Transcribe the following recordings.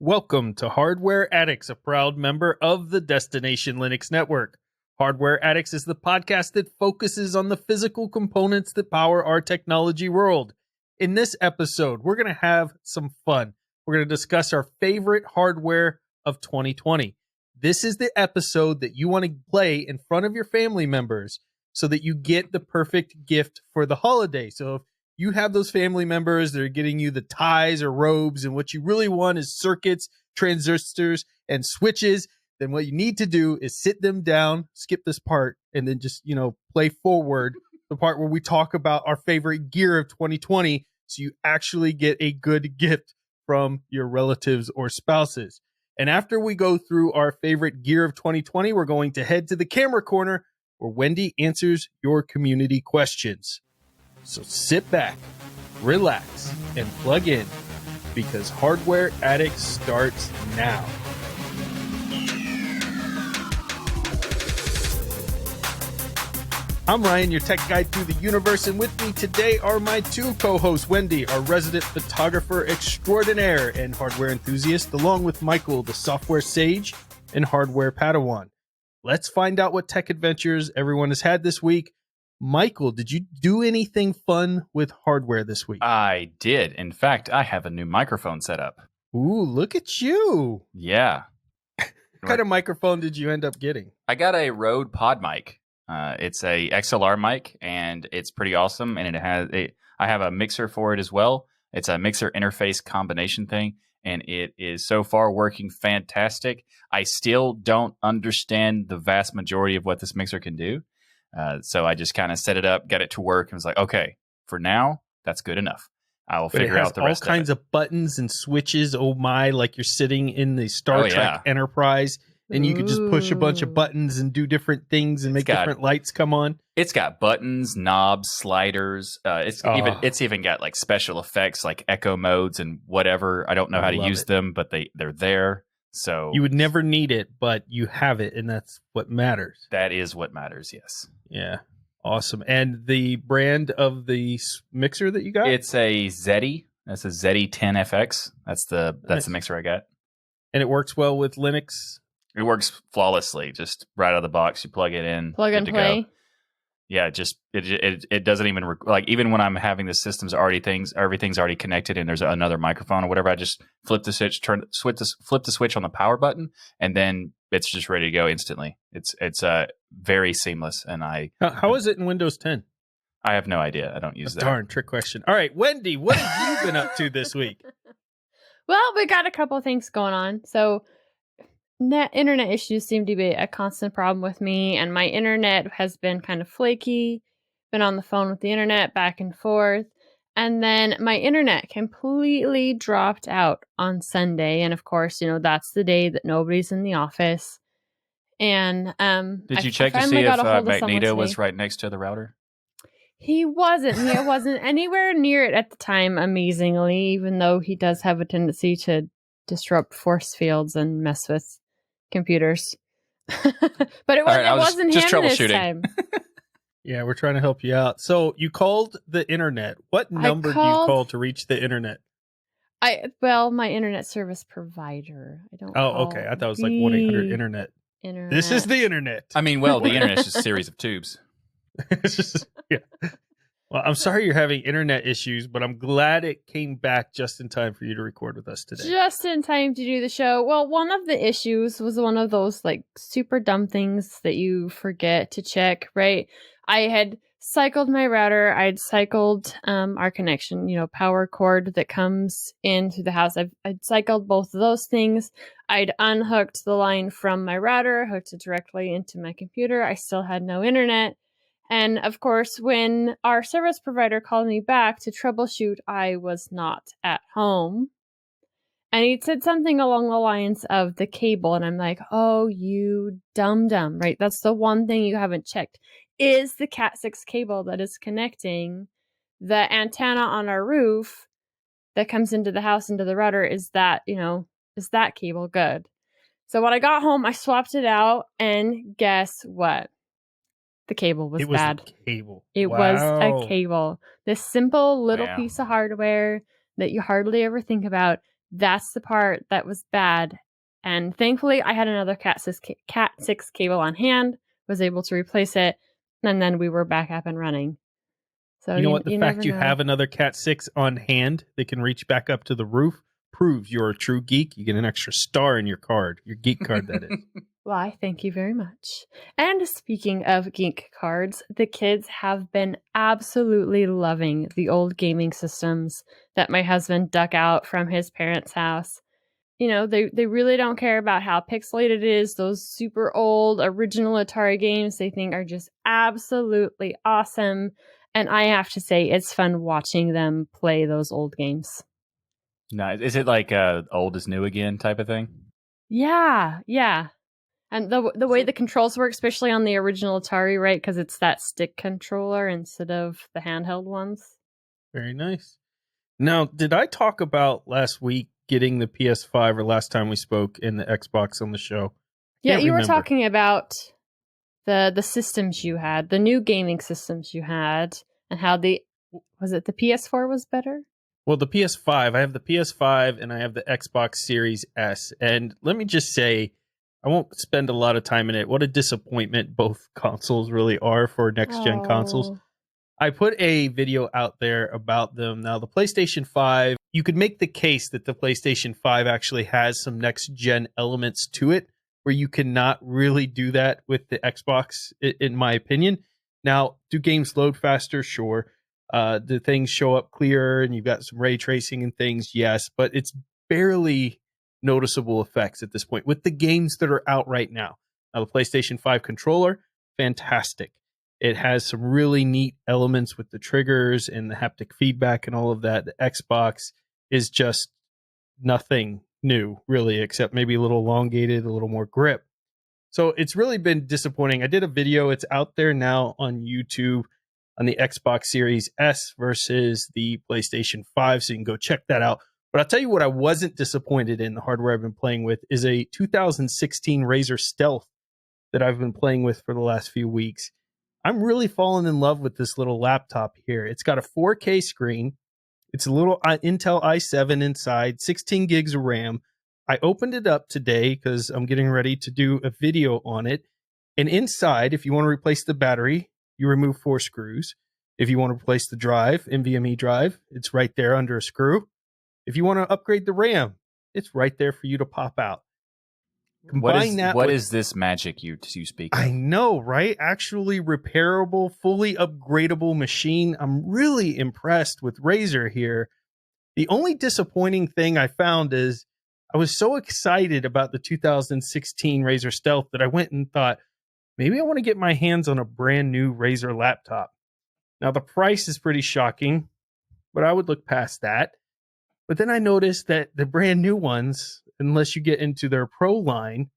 Welcome to Hardware Addicts, a proud member of the Destination Linux Network. Hardware Addicts is the podcast that focuses on the physical components that power our technology world. In this episode, we're going to have some fun. We're going to discuss our favorite hardware of 2020. This is the episode that you want to play in front of your family members so that you get the perfect gift for the holiday. So if you have those family members that are getting you the ties or robes, and what you really want is circuits, transistors, and switches, then what you need to do is sit them down, skip this part, and then just, play forward the part where we talk about our favorite gear of 2020 so you actually get a good gift from your relatives or spouses. And after we go through our favorite gear of 2020, we're going to head to the camera corner where Wendy answers your community questions. So sit back, relax, and plug in, because Hardware Addicts starts now. I'm Ryan, your tech guide through the universe, and with me today are my two co-hosts, Wendy, our resident photographer extraordinaire and hardware enthusiast, along with Michael, the software sage and hardware padawan. Let's find out what tech adventures everyone has had this week. Michael, did you do anything fun with hardware this week? I did. In fact, I have a new microphone set up. Ooh, look at you. Yeah. What kind of microphone did you end up getting? I got a Rode Pod mic. It's a XLR mic, and it's pretty awesome. And I have a mixer for it as well. It's a mixer interface combination thing, and it is so far working fantastic. I still don't understand the vast majority of what this mixer can do. So I just kind of set it up, got it to work, and was like, okay, for now, that's good enough. I will figure out the rest of it. All kinds of buttons and switches. Oh my, like you're sitting in the Star Trek Enterprise, and you can just push a bunch of buttons and do different things and make different lights come on. It's got buttons, knobs, sliders. It's even got like special effects like echo modes and whatever. I don't know how to use them, but they're there. So you would never need it, but you have it, and that's what matters. That is what matters, yes. Yeah. Awesome. And the brand of the mixer that you got? It's a Zeddy. That's a Zeddy 10FX. That's the mixer I got. And it works well with Linux? It works flawlessly. Just right out of the box, you plug it in. Plug and play. Go. Yeah, it doesn't even like, even when I'm having the systems everything's already connected and there's another microphone or whatever, I just flip the switch, flip the switch on the power button, and then it's just ready to go instantly. It's very seamless, and how is it in Windows 10? I have no idea. I don't use that. Darn, trick question. All right, Wendy, what have you been up to this week? Well, we got a couple of things going on. So internet issues seem to be a constant problem with me, and my internet has been kind of flaky. Been on the phone with the internet back and forth, and then my internet completely dropped out on Sunday. And of course, that's the day that nobody's in the office. And did you check to see if Magneto was right next to the router? He wasn't. He wasn't anywhere near it at the time, amazingly, even though he does have a tendency to disrupt force fields and mess with computers. But it wasn't him this time. Yeah, we're trying to help you out. So you called the internet. What number do you call to reach the internet? My internet service provider. I don't. Oh, okay. I thought it was like 1-800-INTERNET. This is the internet. I mean, well, the internet is just a series of tubes. It's just, yeah. Well, I'm sorry you're having internet issues, but I'm glad it came back just in time for you to record with us today. Just in time to do the show. Well, one of the issues was one of those like super dumb things that you forget to check, right? I had cycled my router. I'd cycled our connection, power cord that comes into the house. I'd cycled both of those things. I'd unhooked the line from my router, hooked it directly into my computer. I still had no internet. And of course, when our service provider called me back to troubleshoot, I was not at home. And he said something along the lines of the cable. And I'm like, oh, you dumb, right? That's the one thing you haven't checked. Is the Cat6 cable that is connecting the antenna on our roof that comes into the house, into the router, is that cable good? So when I got home, I swapped it out, and guess what? The cable was bad. It was a cable. This simple little piece of hardware that you hardly ever think about That's the part that was bad. And thankfully, I had another Cat 6 cable on hand, was able to replace it, and then we were back up and running. So You know what? The you fact never you know. have another Cat 6 on hand that can reach back up to the roof proves you're a true geek. You get an extra star in your card, your geek card, that is. Why, thank you very much. And speaking of geek cards, the kids have been absolutely loving the old gaming systems that my husband dug out from his parents' house. You know, they really don't care about how pixelated it is. Those super old original Atari games they think are just absolutely awesome. And I have to say, it's fun watching them play those old games. Nice. Is it like old is new again type of thing? Yeah. And the way the controls work, especially on the original Atari, right? Because it's that stick controller instead of the handheld ones. Very nice. Now, did I talk about last week getting the PS5 or last time we spoke in the Xbox on the show? Yeah, Can't you were remember. talking about the systems you had, the new gaming systems you had, and how the PS4 was better? Well, the PS5, I have the PS5 and I have the Xbox Series S. And let me just say, I won't spend a lot of time in it. What a disappointment both consoles really are for next-gen consoles. I put a video out there about them. Now, the PlayStation 5, you could make the case that the PlayStation 5 actually has some next-gen elements to it, where you cannot really do that with the Xbox, in my opinion. Now, do games load faster? Sure. Do things show up clearer and you've got some ray tracing and things? Yes, but it's barely noticeable effects at this point with the games that are out right now. Now, the PlayStation 5 controller, fantastic. It has some really neat elements with the triggers and the haptic feedback and all of that. The Xbox is just nothing new, really, except maybe a little elongated, a little more grip. So it's really been disappointing. I did a video. It's out there now on YouTube on the Xbox Series S versus the PlayStation 5, so you can go check that out. But I'll tell you what I wasn't disappointed in, the hardware I've been playing with, is a 2016 Razer Stealth that I've been playing with for the last few weeks. I'm really falling in love with this little laptop here. It's got a 4K screen. It's a little Intel i7 inside, 16 gigs of RAM. I opened it up today because I'm getting ready to do a video on it. And inside, if you want to replace the battery, you remove 4 screws. If you want to replace the drive, NVMe drive, it's right there under a screw. If you want to upgrade the RAM, it's right there for you to pop out. What is this magic you speak of? I know, right? Actually repairable, fully upgradable machine. I'm really impressed with Razer here. The only disappointing thing I found is I was so excited about the 2016 Razer Stealth that I went and thought, maybe I want to get my hands on a brand new Razer laptop. Now, the price is pretty shocking, but I would look past that. But then I noticed that the brand new ones, unless you get into their Pro line,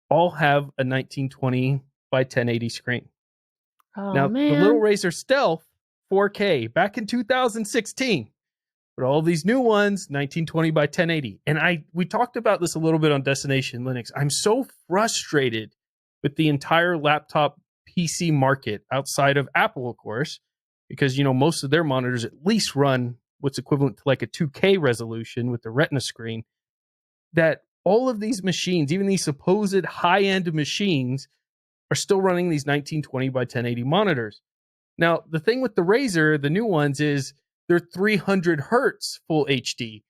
all have a 1920 by 1080 screen. Oh, now, man. the little Razer Stealth 4K back in 2016, but all these new ones 1920 by 1080. And we talked about this a little bit on Destination Linux. I'm so frustrated with the entire laptop PC market outside of Apple, of course, because most of their monitors at least run what's equivalent to like a 2K resolution with the Retina screen, that all of these machines, even these supposed high-end machines, are still running these 1920 by 1080 monitors. Now, the thing with the Razer, the new ones, is they're 300 hertz full HD.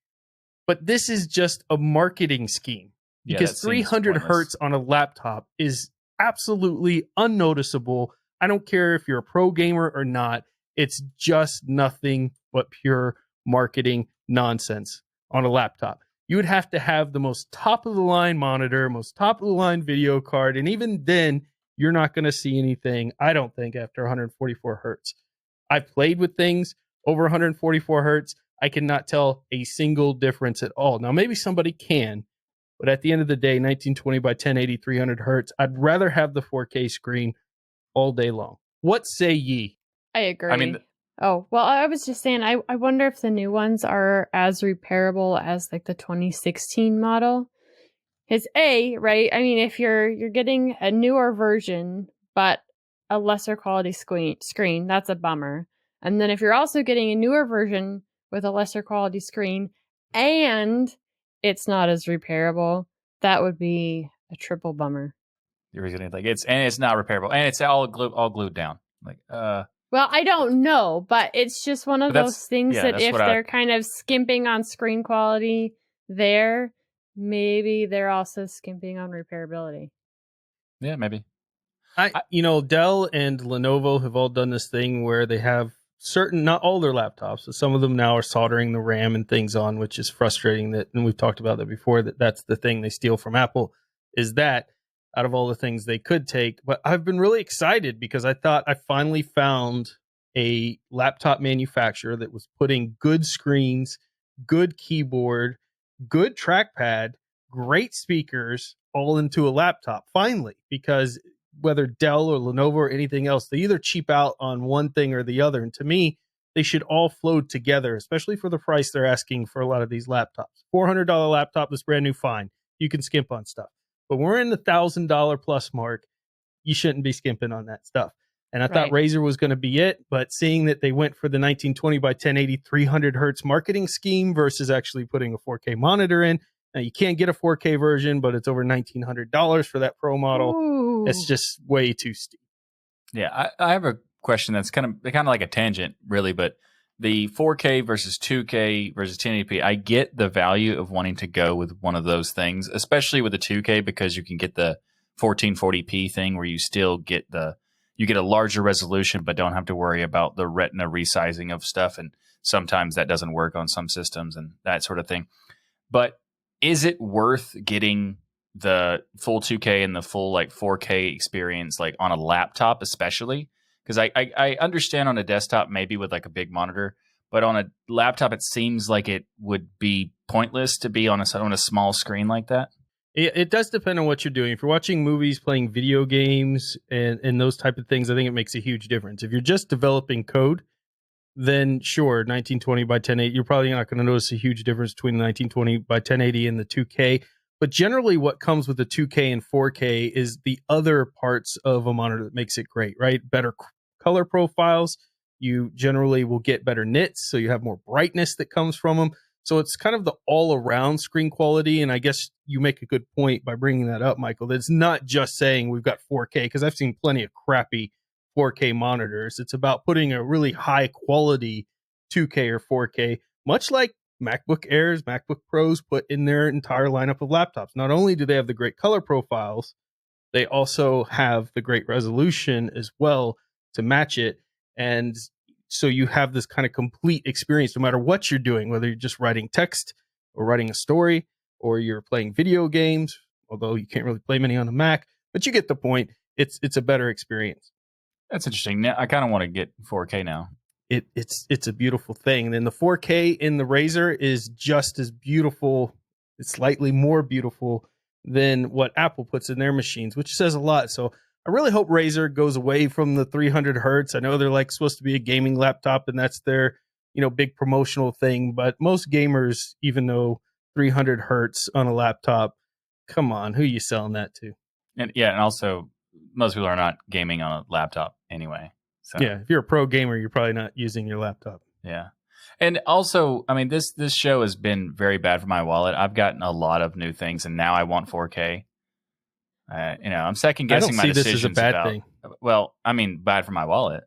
But this is just a marketing scheme, because 300 hertz on a laptop is absolutely unnoticeable. I don't care if you're a pro gamer or not. It's just nothing but pure marketing nonsense on a laptop. You would have to have the most top of the line monitor, most top of the line video card. And even then, you're not going to see anything, I don't think, after 144 hertz. I've played with things over 144 hertz. I cannot tell a single difference at all. Now, maybe somebody can, but at the end of the day, 1920 by 1080, 300 hertz, I'd rather have the 4K screen all day long. What say ye? I agree. I mean, well, I was just saying, I wonder if the new ones are as repairable as like the 2016 model. It's right? I mean, if you're getting a newer version, but a lesser quality screen, that's a bummer. And then if you're also getting a newer version with a lesser quality screen, and it's not as repairable, that would be a triple bummer. The reason it's not repairable, and it's all glued down. Well, I don't know, but it's just one of those things that if they're kind of skimping on screen quality there, maybe they're also skimping on repairability. Yeah, maybe. Dell and Lenovo have all done this thing where they have not all their laptops, but some of them now are soldering the RAM and things on, which is frustrating. And we've talked about that before, that's the thing they steal from Apple, is that out of all the things they could take. But I've been really excited because I thought I finally found a laptop manufacturer that was putting good screens, good keyboard, good trackpad, great speakers all into a laptop finally, because whether Dell or Lenovo or anything else, they either cheap out on one thing or the other. And to me, they should all flow together, especially for the price they're asking for a lot of these laptops. $400 laptop that's brand new, fine. You can skimp on stuff. But we're in the $1,000 plus mark. You shouldn't be skimping on that stuff. And I thought Razer was going to be it, but seeing that they went for the 1920 by 1080 300 hertz marketing scheme versus actually putting a 4K monitor in. Now, you can't get a 4K version, but it's over $1,900 for that Pro model. Ooh. It's just way too steep. Yeah, I have a question that's kind of like a tangent, really, but the 4K versus 2K versus 1080p, I get the value of wanting to go with one of those things, especially with the 2K, because you can get the 1440p thing where you still get a larger resolution, but don't have to worry about the retina resizing of stuff. And sometimes that doesn't work on some systems and that sort of thing. But is it worth getting the full 2K and the full 4K experience on a laptop, especially? Because I understand on a desktop, maybe with a big monitor, but on a laptop, it seems like it would be pointless to be on a small screen like that. It does depend on what you're doing. If you're watching movies, playing video games, and those type of things, I think it makes a huge difference. If you're just developing code, then sure, 1920 by 1080, you're probably not going to notice a huge difference between the 1920 by 1080 and the 2K. But generally what comes with the 2K and 4K is the other parts of a monitor that makes it great, right? Better color profiles. You generally will get better nits, so you have more brightness that comes from them. So it's kind of the all-around screen quality, and I guess you make a good point by bringing that up, Michael. That it's not just saying we've got 4K, because I've seen plenty of crappy 4K monitors. It's about putting a really high-quality 2K or 4K, much like MacBook Airs, MacBook Pros put in their entire lineup of laptops. Not only do they have the great color profiles, they also have the great resolution as well to match it. And so you have this kind of complete experience no matter what you're doing, whether you're just writing text or writing a story or you're playing video games, although you can't really play many on a Mac, but you get the point. It's a better experience. That's interesting. Now, I kind of want to get 4K now. It's a beautiful thing. And then the 4K in the Razer is just as beautiful. It's slightly more beautiful than what Apple puts in their machines, which says a lot. So I really hope Razer goes away from the 300 hertz. I know they're supposed to be a gaming laptop and that's their, big promotional thing. But most gamers, even though 300 hertz on a laptop, come on, who are you selling that to? And also most people are not gaming on a laptop anyway. So yeah, if you're a pro gamer, you're probably not using your laptop. Yeah. And also, I mean, this show has been very bad for my wallet. I've gotten a lot of new things, and now I want 4K. I'm second guessing my decisions. This is a bad thing. Well, I mean, bad for my wallet,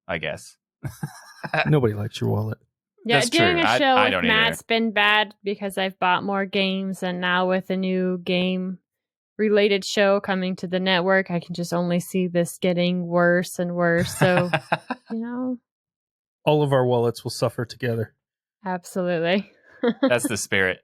I guess. Nobody likes your wallet. Yeah, That's doing true. a show I with don't Matt's been bad because I've bought more games, and now with a new game-related show coming to the network, I can just only see this getting worse and worse. So, all of our wallets will suffer together. Absolutely. That's the spirit.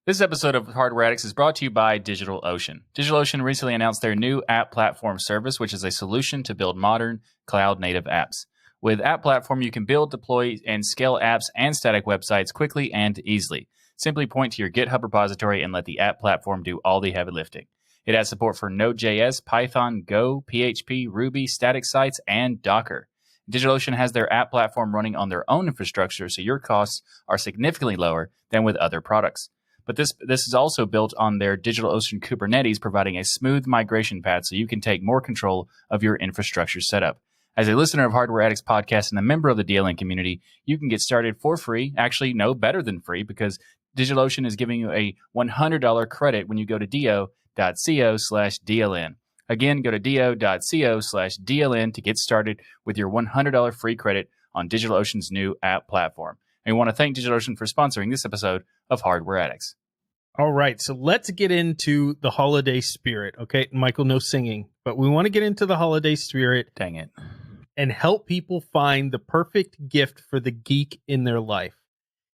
This episode of Hardware Addicts is brought to you by DigitalOcean. DigitalOcean recently announced their new App Platform service, which is a solution to build modern cloud-native apps. With App Platform, you can build, deploy, and scale apps and static websites quickly and easily. Simply point to your GitHub repository and let the App Platform do all the heavy lifting. It has support for Node.js, Python, Go, PHP, Ruby, static sites, and Docker. DigitalOcean has their app platform running on their own infrastructure, so your costs are significantly lower than with other products. But this is also built on their DigitalOcean Kubernetes, providing a smooth migration path so you can take more control of your infrastructure setup. As a listener of Hardware Addicts podcast and a member of the DLN community, you can get started for free. Actually, no, better than free, because DigitalOcean is giving you a $100 credit when you go to do.co/DLN. Again, go to do.co/DLN to get started with your $100 free credit on DigitalOcean's new app platform. And we want to thank DigitalOcean for sponsoring this episode of Hardware Addicts. All right, so let's get into the holiday spirit. Okay, Michael, no singing, but we want to get into the holiday spirit. Dang it. And help people find the perfect gift for the geek in their life.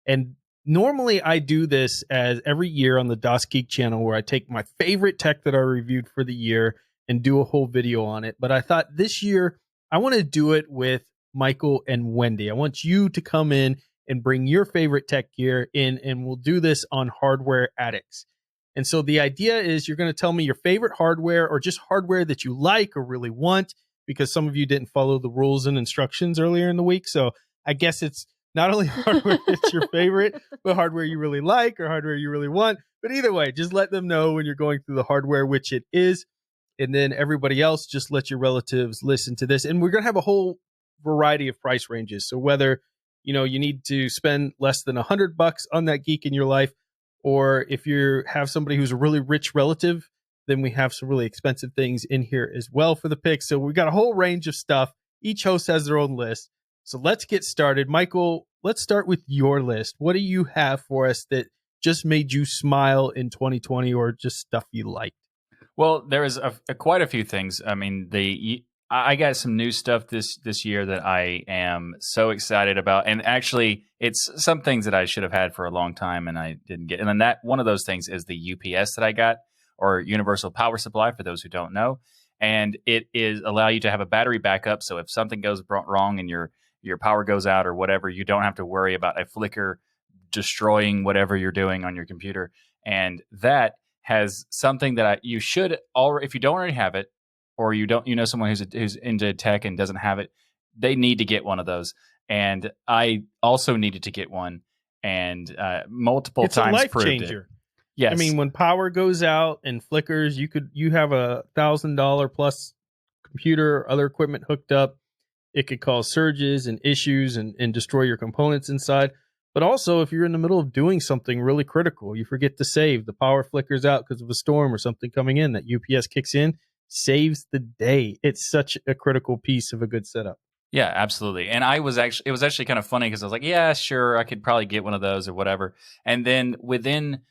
And normally I do this as every year on the DOS Geek channel, where I take my favorite tech that I reviewed for the year and do a whole video on it. But I thought this year I want to do it with Michael and Wendy. I want you to come in and bring your favorite tech gear in, and we'll do this on Hardware Addicts. And so the idea is you're going to tell me your favorite hardware, or just hardware that you like or really want, because some of you didn't follow the rules and instructions earlier in the week. So I guess it's not only hardware that's your favorite, but hardware you really like or hardware you really want. But either way, just let them know when you're going through the hardware, which it is. And then everybody else, just let your relatives listen to this. And we're going to have a whole variety of price ranges. So whether, you know, you need to spend less than $100 on that geek in your life, or if you have somebody who's a really rich relative, then we have some really expensive things in here as well for the picks. So we got a whole range of stuff. Each host has their own list. So let's get started. Michael, let's start with your list. What do you have for us that just made you smile in 2020, or just stuff you liked? Well, there is quite a few things. I mean, I got some new stuff this year that I am so excited about. And actually, it's some things that I should have had for a long time and I didn't get. And then one of those things is the UPS that I got, or Universal Power Supply, for those who don't know. And it is allow you to have a battery backup. So if something goes wrong and your power goes out or whatever, you don't have to worry about a flicker destroying whatever you're doing on your computer. And that has something that you should already, if you don't already have it, or you know someone who's into tech and doesn't have it, they need to get one of those. And I also needed to get one, and multiple times proved it. It's a life changer. Yes. I mean, when power goes out and flickers, you have a $1,000 plus computer or other equipment hooked up. It could cause surges and issues and destroy your components inside. But also, if you're in the middle of doing something really critical, you forget to save, the power flickers out because of a storm or something coming in, that UPS kicks in, saves the day. It's such a critical piece of a good setup. Yeah, absolutely. And it was actually kind of funny because I was like, yeah, sure, I could probably get one of those or whatever. And then within,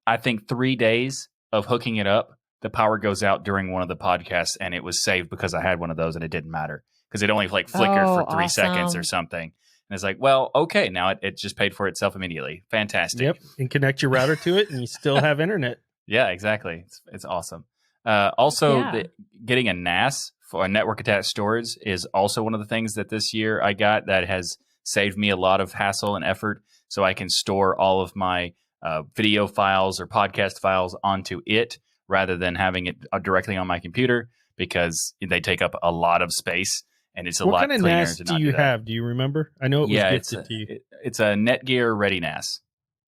I think, 3 days of hooking it up, the power goes out during one of the podcasts, and it was saved because I had one of those, and it didn't matter because it only flickered for 3 seconds or something. And it's like, well, okay, now it just paid for itself immediately. Fantastic. Yep, and connect your router to it, and you still have internet. Yeah, exactly. It's awesome. Getting a NAS for a network attached storage is also one of the things that this year I got that has saved me a lot of hassle and effort, so I can store all of my video files or podcast files onto it rather than having it directly on my computer, because they take up a lot of space. And it's a lot cleaner to not do that. What kind of NAS do you have? Do you remember? I know it was gifted to you. It's a Netgear Ready NAS.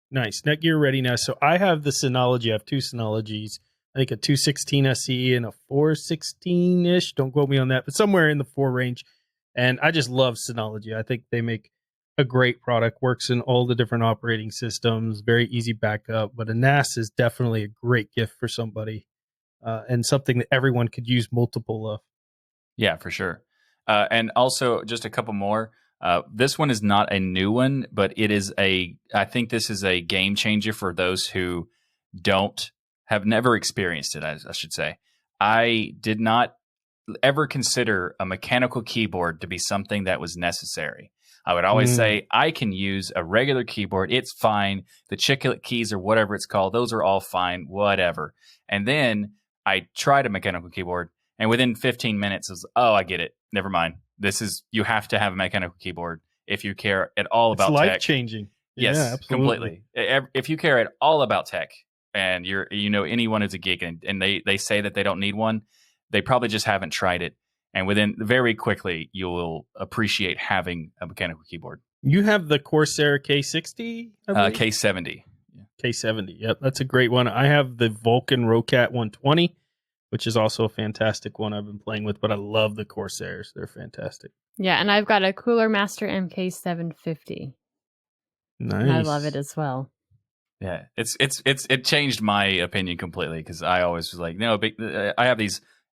Nice. Netgear Ready NAS. So I have the Synology. I have two Synologies. I think a 216 SE and a 416-ish. Don't quote me on that, but somewhere in the 4 range. And I just love Synology. I think they make a great product. Works in all the different operating systems. Very easy backup. But a NAS is definitely a great gift for somebody, and something that everyone could use multiple of. Yeah, for sure. And also, just a couple more. This one is not a new one, but I think this is a game changer for those who have never experienced it, I should say. I did not ever consider a mechanical keyboard to be something that was necessary. I would always say, I can use a regular keyboard. It's fine. The chiclet keys or whatever it's called, those are all fine, whatever. And then I tried a mechanical keyboard, and within 15 minutes, I get it. Never mind. You have to have a mechanical keyboard if you care at all about tech. It's life-changing. Yes, yeah, completely. If you care at all about tech, and anyone who's a geek, and they say that they don't need one, they probably just haven't tried it. And very quickly, you will appreciate having a mechanical keyboard. You have the Corsair K60? K70. Yeah. K70. Yep, that's a great one. I have the Vulcan Rocat 120, which is also a fantastic one I've been playing with, but I love the Corsairs. They're fantastic. Yeah, and I've got a Cooler Master MK750. Nice. And I love it as well. Yeah, it changed my opinion completely because I always was like, no, I have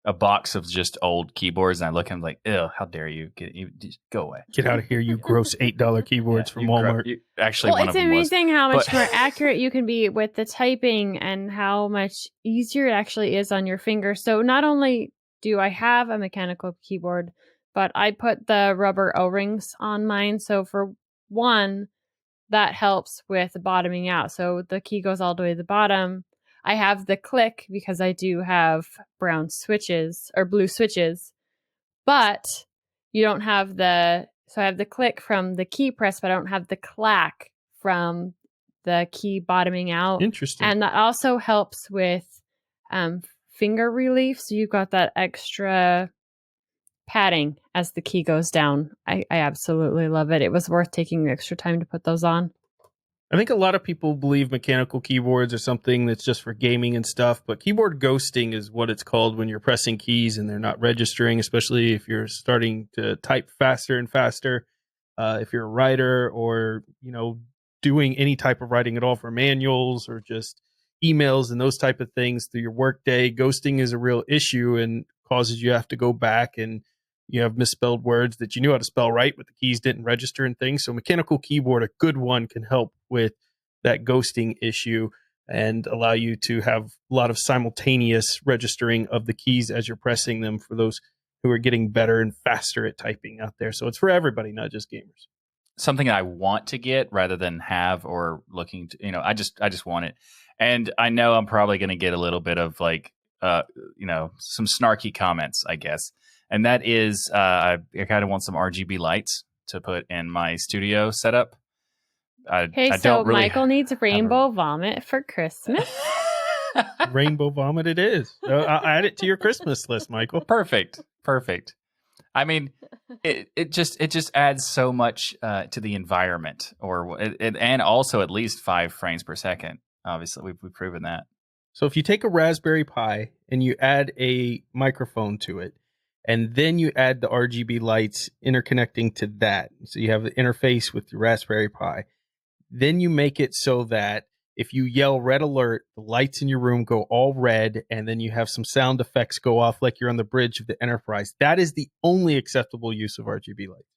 a box of just old keyboards, and I look and I'm like, ew, how dare you just go away. Get out of here, you gross $8 keyboards from Walmart. Actually, well, one it's of them was. amazing how much more accurate you can be with the typing and how much easier it actually is on your fingers. So not only do I have a mechanical keyboard, but I put the rubber O-rings on mine. So for one, that helps with bottoming out. So the key goes all the way to the bottom. I have the click because I do have brown switches or blue switches, but you don't have so I have the click from the key press, but I don't have the clack from the key bottoming out. Interesting. And that also helps with finger relief. So you've got that extra padding as the key goes down. I absolutely love it. It was worth taking the extra time to put those on. I think a lot of people believe mechanical keyboards are something that's just for gaming and stuff, but keyboard ghosting is what it's called when you're pressing keys and they're not registering, especially if you're starting to type faster and faster. If you're a writer or, doing any type of writing at all for manuals or just emails and those type of things through your workday, ghosting is a real issue and causes you have to go back and you have misspelled words that you knew how to spell right, but the keys didn't register and things. So mechanical keyboard, a good one, can help with that ghosting issue and allow you to have a lot of simultaneous registering of the keys as you're pressing them for those who are getting better and faster at typing out there. So it's for everybody, not just gamers. Something I want to get rather than have or looking to, I just want it. And I know I'm probably going to get a little bit of some snarky comments, I guess. And that is, I kind of want some RGB lights to put in my studio setup. Michael needs rainbow vomit for Christmas. Rainbow vomit it is. I'll add it to your Christmas list, Michael. Perfect. I mean, it just adds so much to the environment, and also at least 5 frames per second. Obviously, we've proven that. So if you take a Raspberry Pi and you add a microphone to it, and then you add the RGB lights interconnecting to that. So you have the interface with your Raspberry Pi. Then you make it so that if you yell red alert, the lights in your room go all red, and then you have some sound effects go off like you're on the bridge of the Enterprise. That is the only acceptable use of RGB lights.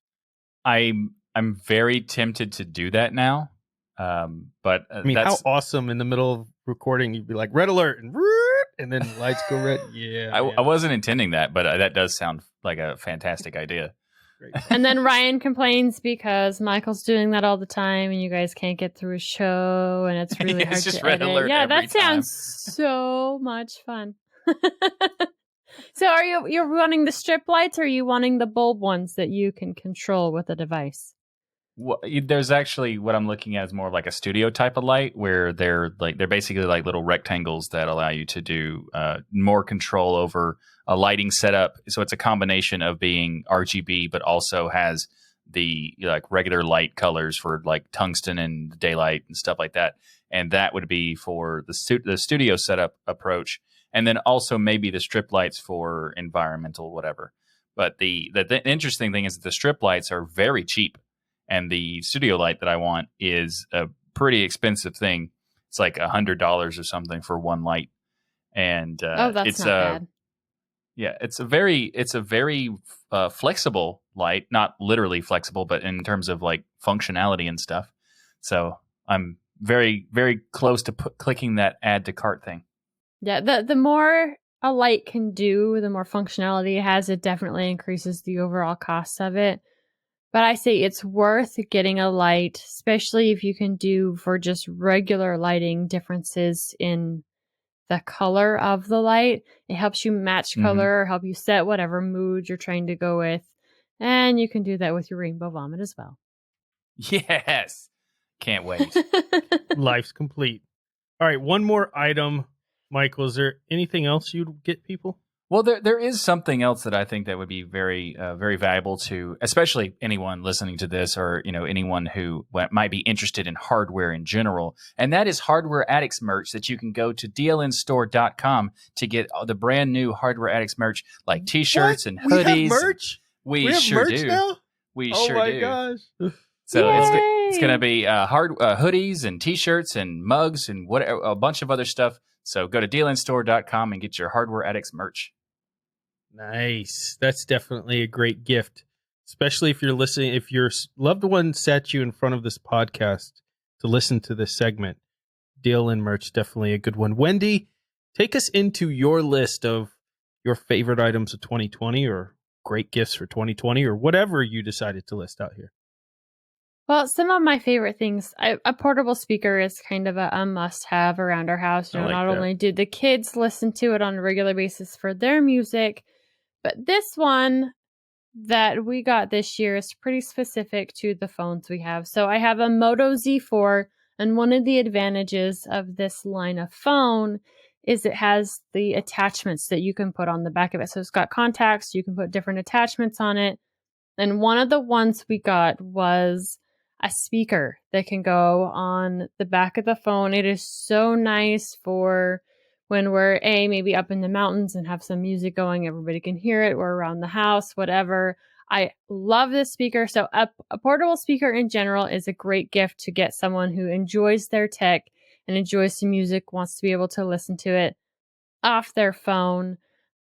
I'm very tempted to do that now. But I mean, how awesome in the middle of recording, you'd be like red alert and then lights go red. Yeah. I wasn't intending that, but that does sound like a fantastic idea. Great. And then Ryan complains because Michael's doing that all the time and you guys can't get through a show and it's really hard just to red edit. alert Yeah, every that sounds so much fun. So are you're wanting the strip lights or are you wanting the bulb ones that you can control with a device? Well, there's actually what I'm looking at is more like a studio type of light where they're basically like little rectangles that allow you to do more control over a lighting setup. So it's a combination of being RGB, but also has the regular light colors for like tungsten and daylight and stuff like that. And that would be for the studio setup approach. And then also maybe the strip lights for environmental, whatever. But the interesting thing is that the strip lights are very cheap. And the studio light that I want is a pretty expensive thing. It's like $100 or something for one light. And that's not bad. Yeah, it's a very flexible light, not literally flexible, but in terms of like functionality and stuff. So I'm very, very close to clicking that add to cart thing. Yeah, the more a light can do, the more functionality it has, it definitely increases the overall cost of it. But I say it's worth getting a light, especially if you can do for just regular lighting differences in the color of the light. It helps you match color, help you set whatever mood you're trying to go with. And you can do that with your rainbow vomit as well. Yes. Can't wait. Life's complete. All right, one more item. Michael, is there anything else you'd get people? Well, there is something else that I think that would be very, very valuable to, especially anyone listening to this, or anyone who might be interested in hardware in general, and that is Hardware Addicts merch that you can go to dlnstore.com to get the brand new Hardware Addicts merch, like T-shirts and hoodies. We have merch. We have sure merch do. Now? We sure do. Oh my gosh! So It's going to be hoodies and T-shirts and mugs and a bunch of other stuff. So go to dealinstore.com and get your Hardware Addicts merch. Nice. That's definitely a great gift, especially if you're listening. If your loved one sat you in front of this podcast to listen to this segment, Deal In merch, definitely a good one. Wendy, take us into your list of your favorite items of 2020 or great gifts for 2020 or whatever you decided to list out here. Well, some of my favorite things, a portable speaker is kind of a must-have around our house. You know, not only do the kids listen to it on a regular basis for their music, but this one that we got this year is pretty specific to the phones we have. So I have a Moto Z4, and one of the advantages of this line of phone is it has the attachments that you can put on the back of it. So it's got contacts, you can put different attachments on it. And one of the ones we got was a speaker that can go on the back of the phone. It is so nice for when we're maybe up in the mountains and have some music going. Everybody can hear it. We're around the house, whatever. I love this speaker. So a portable speaker in general is a great gift to get someone who enjoys their tech and enjoys the music, wants to be able to listen to it off their phone.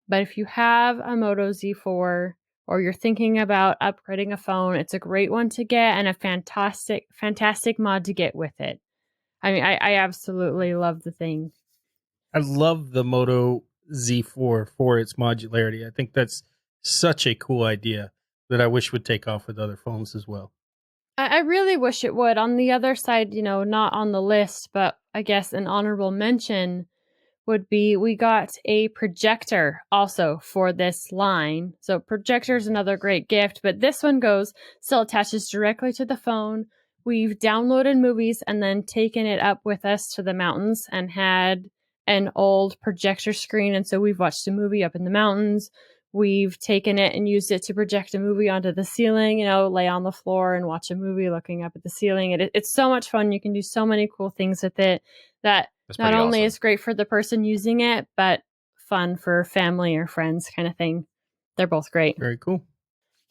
But if you have a Moto Z4, or you're thinking about upgrading a phone, it's a great one to get and a fantastic mod to get with it. I mean, I absolutely love the thing. I love the Moto Z4 for its modularity. I think that's such a cool idea that I wish would take off with other phones as well. I really wish it would. On the other side, you know, not on the list, but I guess an honorable mention would be we got a projector also for this line. So projector is another great gift, but this one still attaches directly to the phone. We've downloaded movies and then taken it up with us to the mountains and had an old projector screen. And so we've watched a movie up in the mountains. We've taken it and used it to project a movie onto the ceiling, you know, lay on the floor and watch a movie looking up at the ceiling. It's so much fun. You can do so many cool things with it that not only is great for the person using it, but fun for family or friends kind of thing. They're both great. Very cool.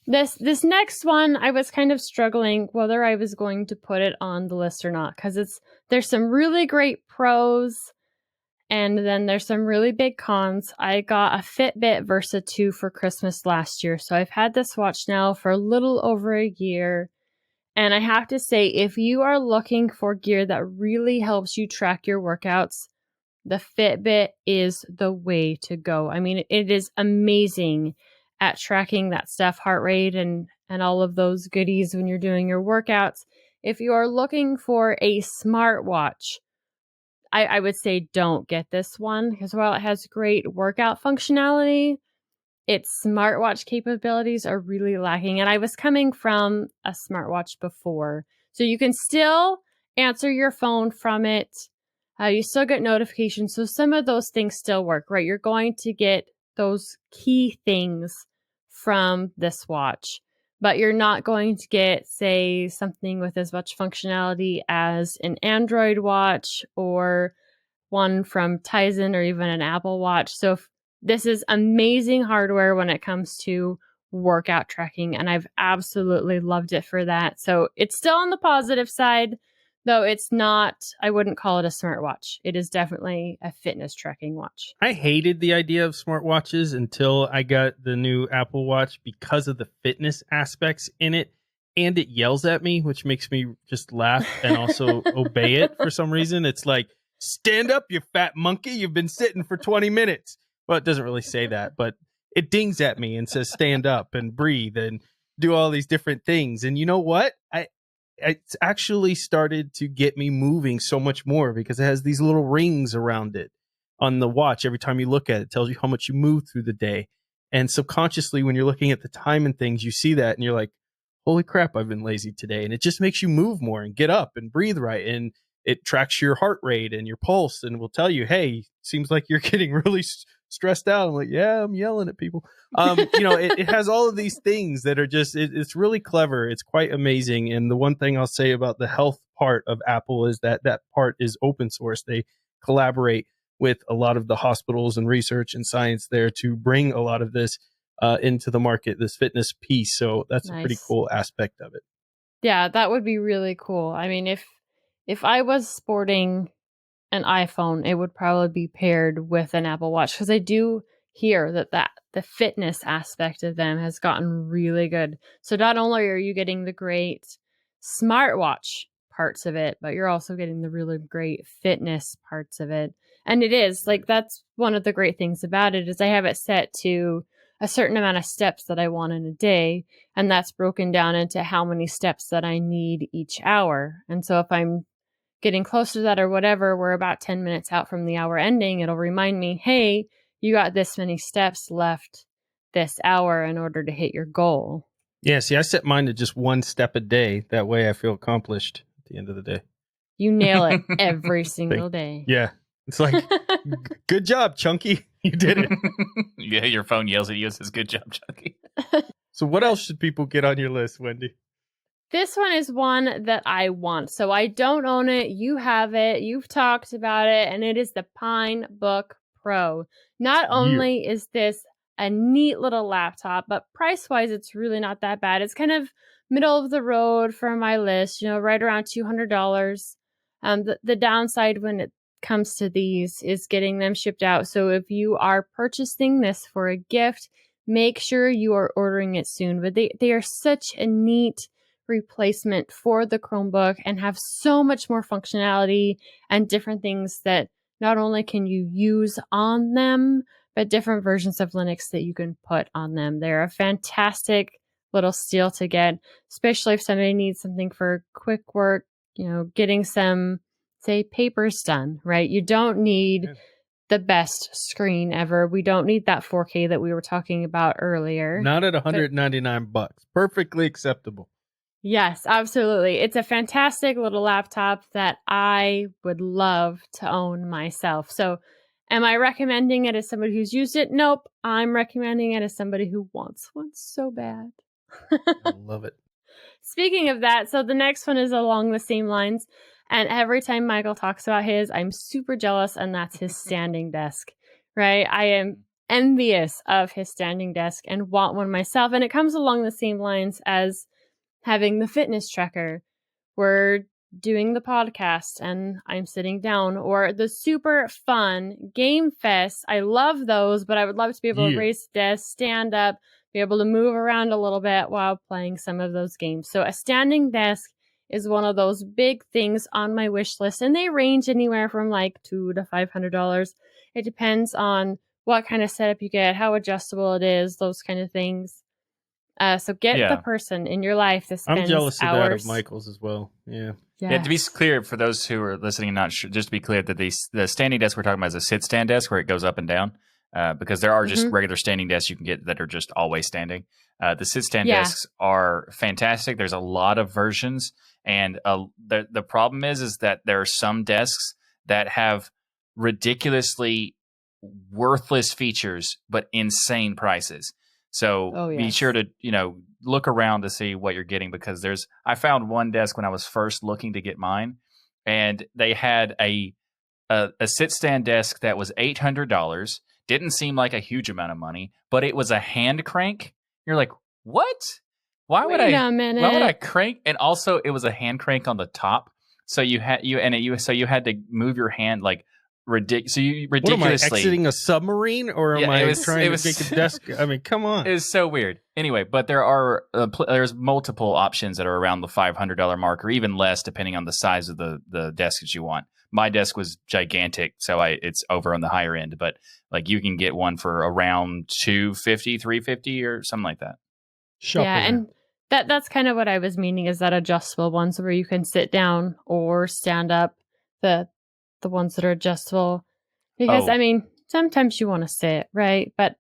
This next one, I was kind of struggling whether I was going to put it on the list or not, because there's some really great pros and then there's some really big cons. I got a Fitbit Versa 2 for Christmas last year. So I've had this watch now for a little over a year. And I have to say, if you are looking for gear that really helps you track your workouts, the Fitbit is the way to go. I mean, it is amazing at tracking that stuff, heart rate and all of those goodies when you're doing your workouts. If you are looking for a smartwatch, I would say don't get this one, because while it has great workout functionality, its smartwatch capabilities are really lacking. And I was coming from a smartwatch before. So you can still answer your phone from it. You still get notifications. So some of those things still work, right? You're going to get those key things from this watch, but you're not going to get, say, something with as much functionality as an Android watch or one from Tizen or even an Apple Watch. So this is amazing hardware when it comes to workout tracking, and I've absolutely loved it for that. So it's still on the positive side, though it's not, I wouldn't call it a smartwatch. It is definitely a fitness tracking watch. I hated the idea of smartwatches until I got the new Apple Watch because of the fitness aspects in it. And it yells at me, which makes me just laugh and also obey it for some reason. It's like, stand up, you fat monkey. You've been sitting for 20 minutes. Well, it doesn't really say that, but it dings at me and says stand up and breathe and do all these different things. And you know what? It's actually started to get me moving so much more because it has these little rings around it on the watch. Every time you look at it, it tells you how much you move through the day. And subconsciously, when you're looking at the time and things, you see that and you're like, holy crap, I've been lazy today. And it just makes you move more and get up and breathe right. And it tracks your heart rate and your pulse and will tell you, hey, seems like you're getting really stressed out. I'm like, yeah, I'm yelling at people. It has all of these things that are just, it's really clever. It's quite amazing. And the one thing I'll say about the health part of Apple is that part is open source. They collaborate with a lot of the hospitals and research and science there to bring a lot of this into the market, this fitness piece. So that's nice. A pretty cool aspect of it. Yeah, that would be really cool. I mean, if I was sporting an iPhone, it would probably be paired with an Apple Watch because I do hear that the fitness aspect of them has gotten really good. So not only are you getting the great smartwatch parts of it, but you're also getting the really great fitness parts of it. And it is like that's one of the great things about it is I have it set to a certain amount of steps that I want in a day, and that's broken down into how many steps that I need each hour. And so if I'm getting close to that or whatever, we're about 10 minutes out from the hour ending, it'll remind me, hey, you got this many steps left this hour in order to hit your goal. Yeah, see, I set mine to just 1 step a day. That way I feel accomplished at the end of the day. You nail it every single day. Yeah. It's like, good job, Chunky. You did it. Yeah, your phone yells at you and says, good job, Chunky. So what else should people get on your list, Wendy? This one is one that I want. So I don't own it. You have it. You've talked about it. And it is the Pine Book Pro. Not only is this a neat little laptop, but price-wise, it's really not that bad. It's kind of middle of the road for my list, right around $200. The downside when it comes to these is getting them shipped out. So if you are purchasing this for a gift, make sure you are ordering it soon. But they are such a neat replacement for the Chromebook and have so much more functionality and different things that not only can you use on them, but different versions of Linux that you can put on them. They're a fantastic little steal to get, especially if somebody needs something for quick work, getting some, say, papers done, right? You don't need the best screen ever. We don't need that 4K that we were talking about earlier. Not at $199. Perfectly acceptable. Yes, absolutely. It's a fantastic little laptop that I would love to own myself. So am I recommending it as somebody who's used it? Nope. I'm recommending it as somebody who wants one so bad. I love it. Speaking of that, so the next one is along the same lines. And every time Michael talks about his, I'm super jealous, and that's his standing desk, right? I am envious of his standing desk and want one myself. And it comes along the same lines as having the fitness tracker. We're doing the podcast and I'm sitting down, or the super fun Game Fest. I love those, but I would love to be able to raise the desk, stand up, be able to move around a little bit while playing some of those games. So a standing desk is one of those big things on my wish list, and they range anywhere from like $200 to $500. It depends on what kind of setup you get, how adjustable it is, those kind of things. So get the person in your life that spends I'm jealous of hours. that of Michael's as well. Yeah. Yes. Yeah, to be clear, for those who are listening and not sure, just to be clear that the standing desk we're talking about is a sit-stand desk where it goes up and down, because there are just regular standing desks you can get that are just always standing. The sit-stand desks are fantastic. There's a lot of versions, and the problem is that there are some desks that have ridiculously worthless features but insane prices. So be sure to, look around to see what you're getting, because I found one desk when I was first looking to get mine, and they had a sit stand desk that was $800. Didn't seem like a huge amount of money, but it was a hand crank. You're like, what? Why would I crank? And also it was a hand crank on the top. So you had to move your hand like ridiculously. What am I, exiting a submarine, or am I trying to make a desk? I mean, come on. It's so weird. Anyway, but there's multiple options that are around the $500 mark, or even less, depending on the size of the desk that you want. My desk was gigantic, so it's over on the higher end. But like you can get one for around $250, $350, or something like that. And that's kind of what I was meaning, is that adjustable ones where you can sit down or stand up. The ones that are adjustable, because I mean, sometimes you want to sit, right? But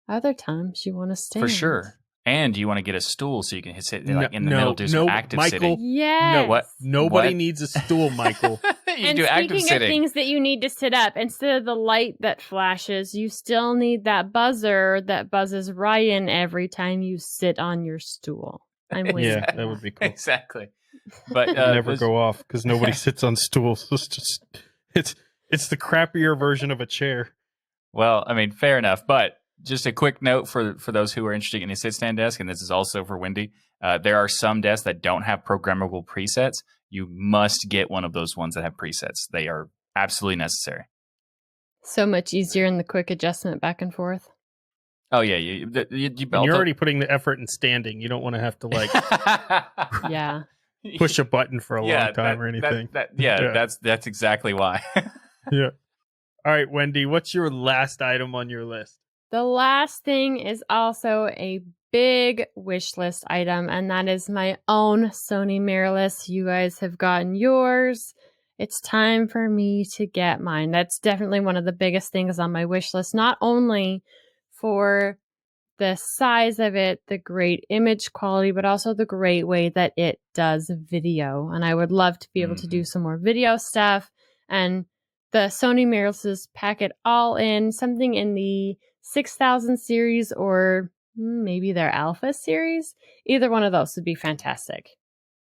other times you want to stand. For sure. And you want to get a stool so you can sit in the middle, do some active sitting. Yes. No, what? Nobody needs a stool, Michael. You and do active speaking sitting. of things that you need to sit up, instead of the light that flashes, you still need that buzzer that buzzes Ryan every time you sit on your stool. I'm with you. Yeah, that would be cool. Exactly. But never go off, because nobody sits on stools. It's the crappier version of a chair. Well, I mean, fair enough. But just a quick note for those who are interested in a sit-stand desk, and this is also for Wendy. There are some desks that don't have programmable presets. You must get one of those ones that have presets. They are absolutely necessary. So much easier in the quick adjustment back and forth. Oh yeah, you And you're already putting the effort in standing. You don't want to have to like Yeah. push a button for a long time or anything. That's exactly why. Yeah. All right, Wendy, what's your last item on your list? The last thing is also a big wish list item, and that is my own Sony mirrorless. You guys have gotten yours. It's time for me to get mine. That's definitely one of the biggest things on my wish list, not only for the size of it, the great image quality, but also the great way that it does video. And I would love to be able to do some more video stuff. And the Sony mirrorlesses pack it all in, something in the 6000 series or maybe their Alpha series. Either one of those would be fantastic.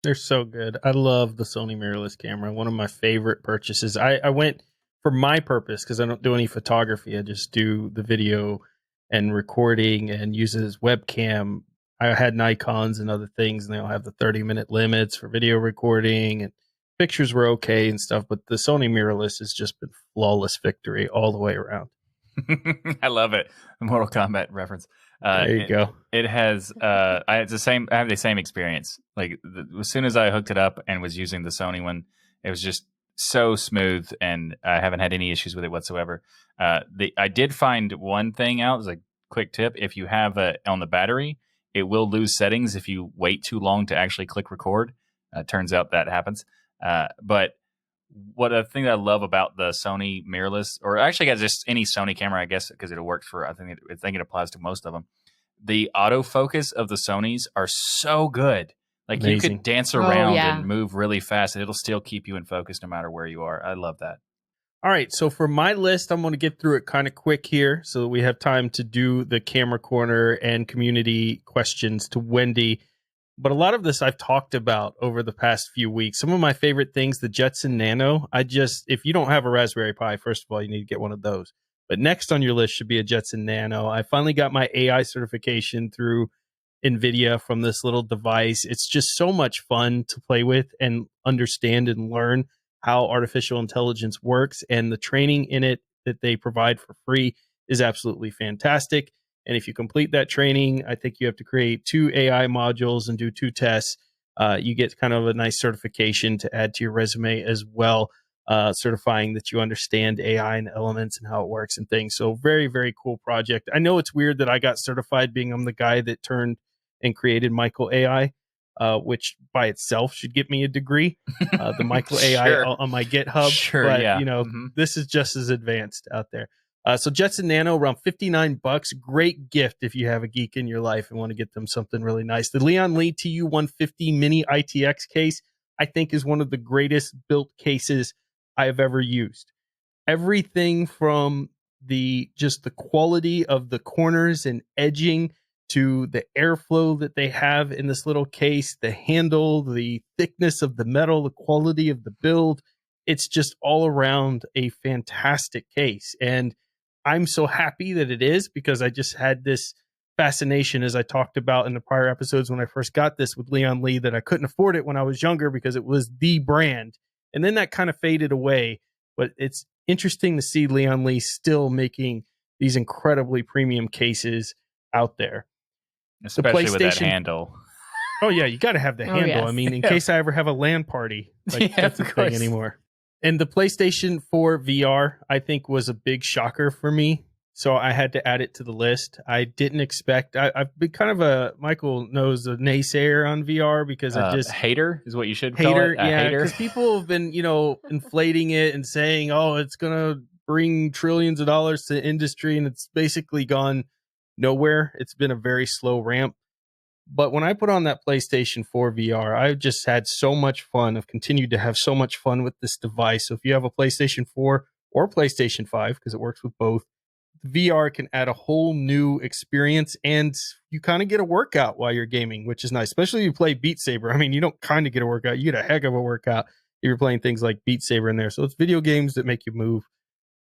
They're so good. I love the Sony mirrorless camera. One of my favorite purchases. I went for my purpose because I don't do any photography. I just do the video and recording and use it as webcam. I had Nikons and other things, and they all have the 30-minute limits for video recording, and pictures were okay and stuff. But the Sony mirrorless has just been flawless victory all the way around. I love it. The Mortal Kombat reference. There you go. It has. I have the same experience. Like as soon as I hooked it up and was using the Sony one, it was just so smooth, and I haven't had any issues with it whatsoever. I did find one thing out as a quick tip: if you have on the battery, it will lose settings if you wait too long to actually click record. Turns out that happens. But what a thing that I love about the Sony mirrorless, or actually just any Sony camera, I guess, because it works for, I think it applies to most of them. The autofocus of the Sonys are so good. Like Amazing. You could dance around and move really fast, and it'll still keep you in focus no matter where you are. I love that. All right, so for my list, I'm going to get through it kind of quick here so that we have time to do the camera corner and community questions to Wendy. But a lot of this I've talked about over the past few weeks. Some of my favorite things, the Jetson Nano. If you don't have a Raspberry Pi, first of all, you need to get one of those. But next on your list should be a Jetson Nano. I finally got my AI certification through NVIDIA from this little device. It's just so much fun to play with and understand and learn how artificial intelligence works. And the training in it that they provide for free is absolutely fantastic. And if you complete that training, I think you have to create 2 AI modules and do 2 tests. You get kind of a nice certification to add to your resume as well, certifying that you understand AI and elements and how it works and things. So very, very cool project. I know it's weird that I got certified being I'm the guy that turned and created Michael AI, which by itself should get me a degree. The Michael AI on my GitHub. But, this is just as advanced out there. So Jetson Nano, around $59. Great gift if you have a geek in your life and want to get them something really nice. The Leon Lee TU-150 Mini ITX case, I think, is one of the greatest built cases I have ever used. Everything from the quality of the corners and edging to the airflow that they have in this little case, the handle, the thickness of the metal, the quality of the build. It's just all around a fantastic case. And I'm so happy that it is, because I just had this fascination, as I talked about in the prior episodes when I first got this with Leon Lee, that I couldn't afford it when I was younger because it was the brand. And then that kind of faded away. But it's interesting to see Leon Lee still making these incredibly premium cases out there. Especially with that handle. Oh, yeah, you got to have the handle. Yes. I mean, in case I ever have a LAN party, that's the thing anymore. And the PlayStation 4 VR, I think, was a big shocker for me. So I had to add it to the list. I didn't expect. I've been kind of Michael knows, a naysayer on VR because I just hater is what you should call it. Yeah, because people have been inflating it and saying, oh, it's gonna bring trillions of dollars to the industry, and it's basically gone nowhere. It's been a very slow ramp. But when I put on that PlayStation 4 VR, I've just had so much fun. I've continued to have so much fun with this device. So if you have a PlayStation 4 or PlayStation 5, because it works with both, VR can add a whole new experience, and you kind of get a workout while you're gaming, which is nice, especially if you play Beat Saber. I mean, you don't kind of get a workout, you get a heck of a workout if you're playing things like Beat Saber in there. So it's video games that make you move.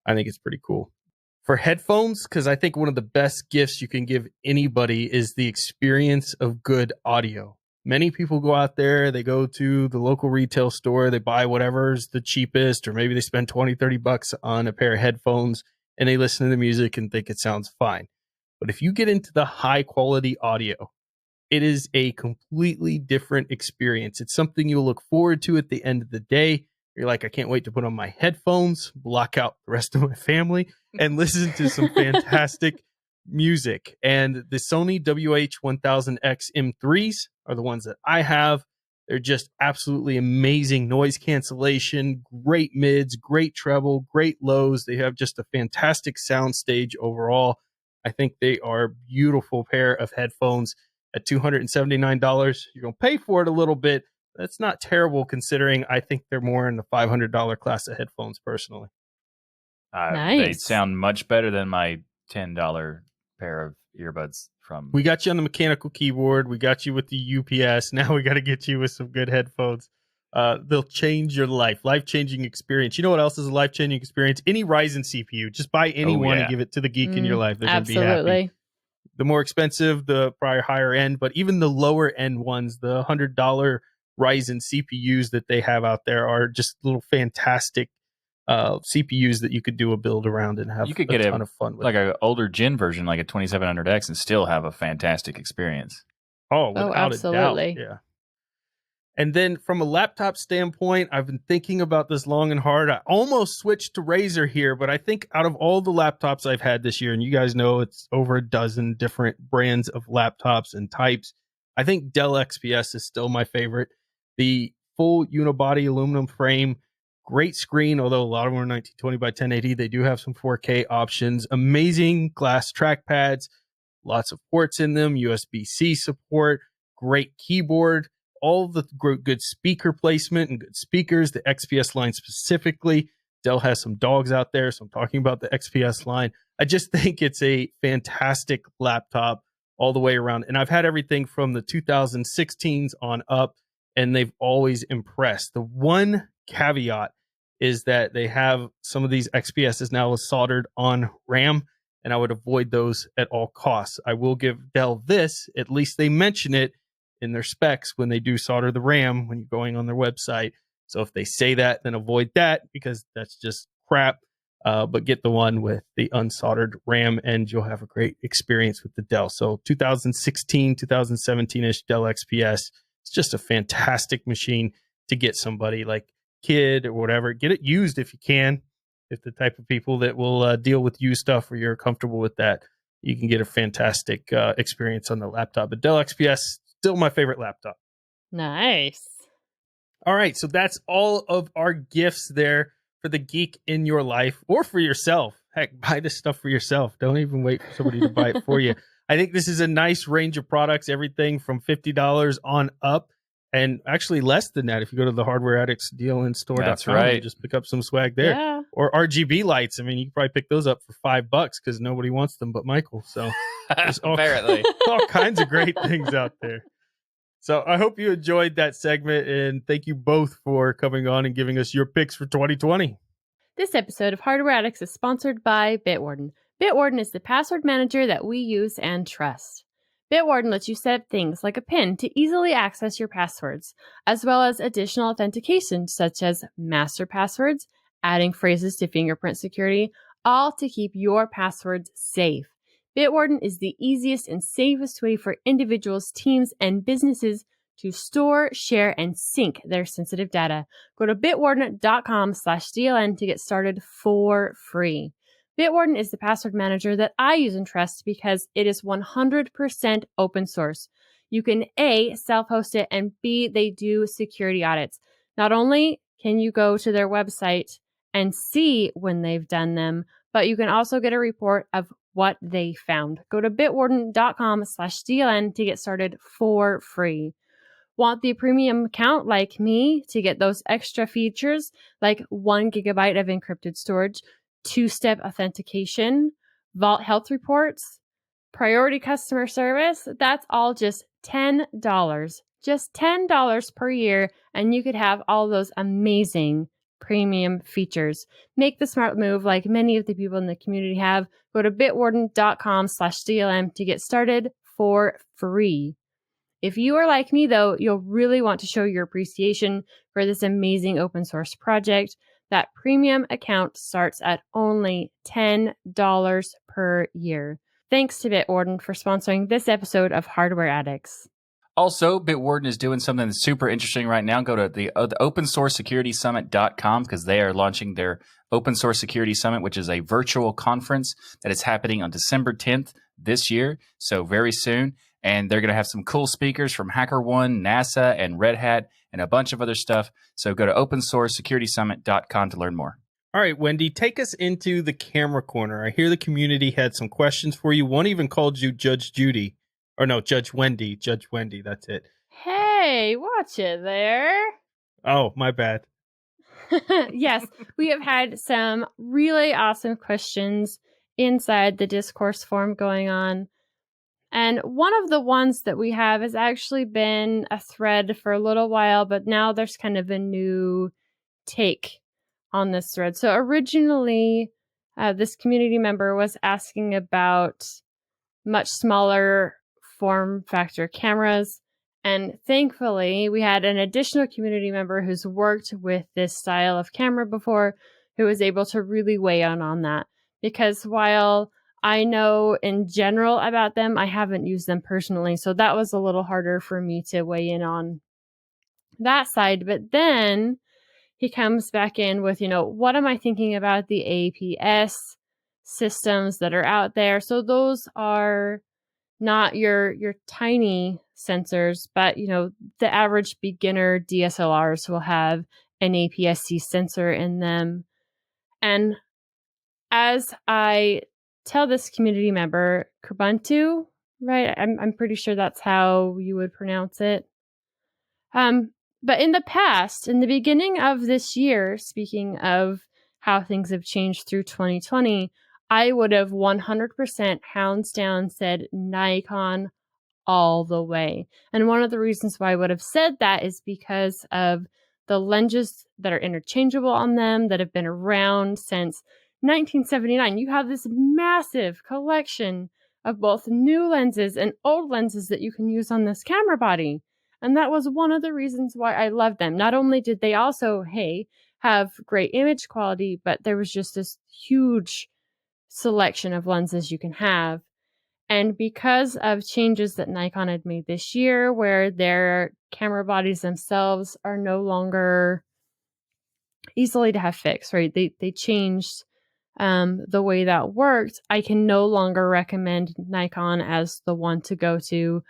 I think it's pretty cool. For headphones, because I think one of the best gifts you can give anybody is the experience of good audio. Many people go out there, they go to the local retail store, they buy whatever's the cheapest, or maybe they spend 20, 30 bucks on a pair of headphones and they listen to the music and think it sounds fine. But if you get into the high quality audio, it is a completely different experience. It's something you'll look forward to at the end of the day. You're like, I can't wait to put on my headphones, block out the rest of my family, and listen to some fantastic music. And the Sony WH-1000X M3s are the ones that I have. They're just absolutely amazing noise cancellation, great mids, great treble, great lows. They have just a fantastic sound stage overall. I think they are a beautiful pair of headphones. At $279, you're going to pay for it a little bit. That's not terrible considering I think they're more in the $500 class of headphones personally. Nice. They sound much better than my $10 pair of earbuds from... We got you on the mechanical keyboard. We got you with the UPS. Now we got to get you with some good headphones. They'll change your life-changing experience. You know what else is a life-changing experience? Any Ryzen CPU. Just buy any one and give it to the geek in your life. They're going to be happy. The more expensive, the probably higher end, but even the lower end ones, the $100 Ryzen CPUs that they have out there are just little fantastic CPUs that you could do a build around and have you could get a ton of fun with. Like an older gen version, like a 2700X, and still have a fantastic experience. Oh, without absolutely. a doubt. Yeah. And then from a laptop standpoint, I've been thinking about this long and hard. I almost switched to Razer here, but I think out of all the laptops I've had this year, and you guys know it's over a dozen different brands of laptops and types, I think Dell XPS is still my favorite. The full unibody aluminum frame, great screen, although a lot of them are 1920 by 1080. They do have some 4K options, amazing glass trackpads, lots of ports in them, USB-C support, great keyboard, all the good speaker placement and good speakers, the XPS line specifically. Dell has some dogs out there, so I'm talking about the XPS line. I just think it's a fantastic laptop all the way around. And I've had everything from the 2016s on up, and they've always impressed. The one caveat is that they have some of these XPSs now soldered on RAM, and I would avoid those at all costs. I will give Dell this, at least they mention it in their specs when they do solder the RAM when you're going on their website. So if they say that, then avoid that because that's just crap. But get the one with the unsoldered RAM and you'll have a great experience with the Dell. So 2016, 2017-ish Dell XPS. It's just a fantastic machine to get somebody like kid or whatever. Get it used if you can. If the type of people that will deal with used stuff or you're comfortable with that, you can get a fantastic experience on the laptop. But Dell XPS, still my favorite laptop. Nice. All right, so that's all of our gifts there for the geek in your life or for yourself. Heck, buy this stuff for yourself. Don't even wait for somebody to buy it for you. I think this is a nice range of products, everything from $50 on up, and actually less than that if you go to the Hardware Addicts DLNstore.com. That's right. And just pick up some swag there. Yeah. Or RGB lights. I mean, you can probably pick those up for $5 because nobody wants them but Michael. So there's Apparently. all kinds of great things out there. So I hope you enjoyed that segment, and thank you both for coming on and giving us your picks for 2020. This episode of Hardware Addicts is sponsored by Bitwarden. Bitwarden is the password manager that we use and trust. Bitwarden lets you set up things like a PIN to easily access your passwords, as well as additional authentication such as master passwords, adding phrases to fingerprint security, all to keep your passwords safe. Bitwarden is the easiest and safest way for individuals, teams, and businesses to store, share, and sync their sensitive data. Go to bitwarden.com/DLN to get started for free. Bitwarden is the password manager that I use and trust because it is 100% open source. You can A, self-host it, and B, they do security audits. Not only can you go to their website and see when they've done them, but you can also get a report of what they found. Go to bitwarden.com/DLN to get started for free. Want the premium account like me to get those extra features like 1 gigabyte of encrypted storage, 2-step authentication, Vault health reports, priority customer service? That's all just $10. Just $10 per year, and you could have all those amazing premium features. Make the smart move like many of the people in the community have. Go to bitwarden.com/DLM to get started for free. If you are like me, though, you'll really want to show your appreciation for this amazing open source project. That premium account starts at only $10 per year. Thanks to Bitwarden for sponsoring this episode of Hardware Addicts. Also, Bitwarden is doing something that's super interesting right now. Go to the opensourcesecuritysummit.com because they are launching their Open Source Security Summit, which is a virtual conference that is happening on December 10th this year, so very soon. And they're going to have some cool speakers from HackerOne, NASA, and Red Hat, and a bunch of other stuff. So go to opensourcesecuritysummit.com to learn more. All right, Wendy, take us into the camera corner. I hear the community had some questions for you. One even called you Judge Judy. Or no, Judge Wendy. Judge Wendy, that's it. Hey, watch it there. Oh, my bad. Yes, we have had some really awesome questions inside the discourse forum going on. And one of the ones that we have has actually been a thread for a little while, but now there's kind of a new take on this thread. So originally, this community member was asking about much smaller form factor cameras. And thankfully, we had an additional community member who's worked with this style of camera before who was able to really weigh in on that. Because while I know in general about them, I haven't used them personally. So that was a little harder for me to weigh in on that side. But then he comes back in with, what am I thinking about the APS systems that are out there? So those are not your tiny sensors, but the average beginner DSLRs will have an APS-C sensor in them. And as I tell this community member, Kubuntu, right? I'm pretty sure that's how you would pronounce it. But in the past, in the beginning of this year, speaking of how things have changed through 2020, I would have 100% hands down said Nikon all the way. And one of the reasons why I would have said that is because of the lenses that are interchangeable on them that have been around since 1979. You have this massive collection of both new lenses and old lenses that you can use on this camera body. And that was one of the reasons why I loved them. Not only did they also, have great image quality, but there was just this huge selection of lenses you can have. And because of changes that Nikon had made this year, where their camera bodies themselves are no longer easily to have fixed, right? They changed the way that worked. I can no longer recommend Nikon as the one to go to.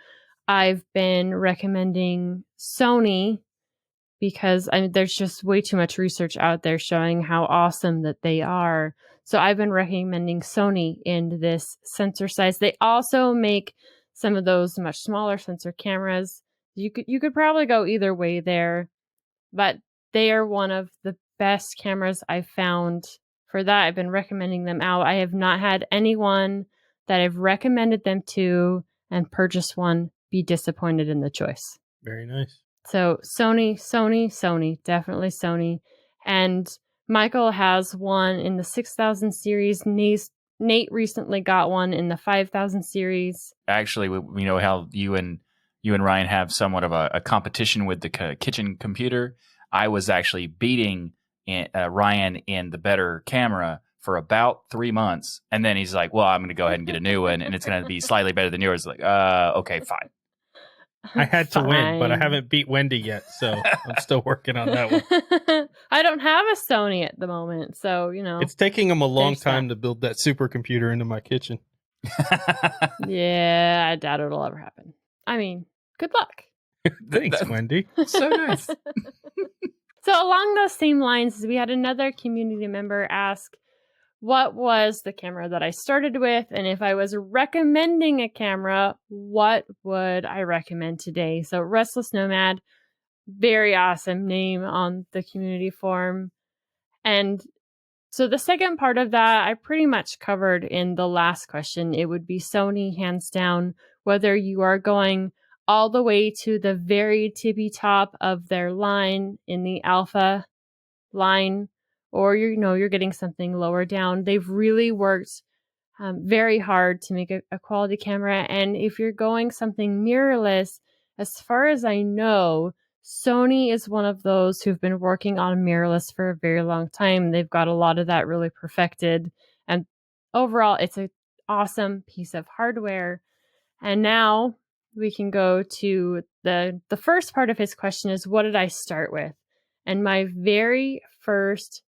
I've been recommending Sony because there's just way too much research out there showing how awesome that they are. So I've been recommending Sony in this sensor size. They also make some of those much smaller sensor cameras. You could probably go either way there, but they are one of the best cameras I've found for that. I've been recommending them out. I have not had anyone that I've recommended them to and purchased one be disappointed in the choice. Very nice. So Sony, definitely Sony. And Michael has one in the 6000 series. Nate recently got one in the 5000 series. Actually, we know how you and Ryan have somewhat of a competition with the kitchen computer. I was actually beating Ryan in the better camera for about 3 months. And then he's like, well, I'm going to go ahead and get a new one, and it's going to be slightly better than yours. Like, okay, fine. I had to win, but I haven't beat Wendy yet, so I'm still working on that one. I don't have a Sony at the moment, so, It's taking them a long time to build that supercomputer into my kitchen. Yeah, I doubt it'll ever happen. I mean, good luck. Thanks, Wendy. So nice. So along those same lines, we had another community member ask, what was the camera that I started with? And if I was recommending a camera, what would I recommend today? So Restless Nomad, very awesome name on the community forum. And so the second part of that, I pretty much covered in the last question. It would be Sony, hands down, whether you are going all the way to the very tippy top of their line in the alpha line, or you're getting something lower down. They've really worked very hard to make a quality camera. And if you're going something mirrorless, as far as I know, Sony is one of those who've been working on mirrorless for a very long time. They've got a lot of that really perfected. And overall, it's an awesome piece of hardware. And now we can go to the first part of his question is, what did I start with? And my very first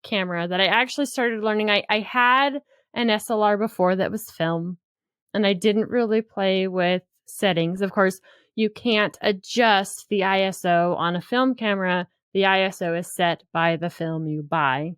camera that I actually started learning, I had an SLR before that was film, and I didn't really play with settings. Of course, you can't adjust the ISO on a film camera. The ISO is set by the film you buy.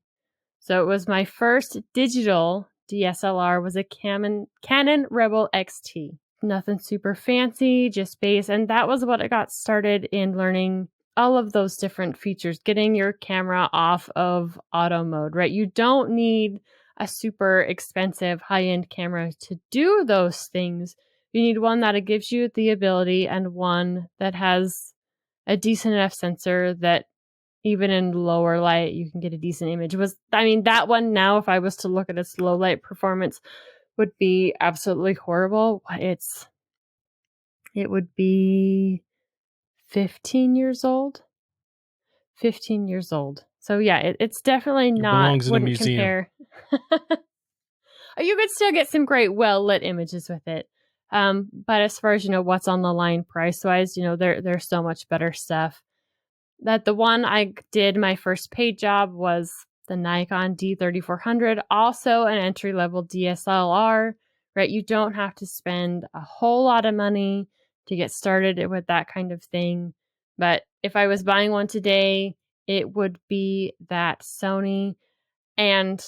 So it was my first digital DSLR was a Canon Rebel XT. Nothing super fancy, just base. And that was what I got started in learning all of those different features, getting your camera off of auto mode, right? You don't need a super expensive high-end camera to do those things. You need one that gives you the ability and one that has a decent enough sensor that even in lower light, you can get a decent image. That one now, if I was to look at its low light performance, would be absolutely horrible. It would be 15 years old. 15 years old. So yeah, it's definitely belongs in a wouldn't museum. compare. You could still get some great well lit images with it. But as far as, what's on the line price wise, there's so much better stuff. That the one I did my first paid job was the Nikon D3400, also an entry level DSLR, right? You don't have to spend a whole lot of money to get started with that kind of thing. But if I was buying one today, it would be that Sony. And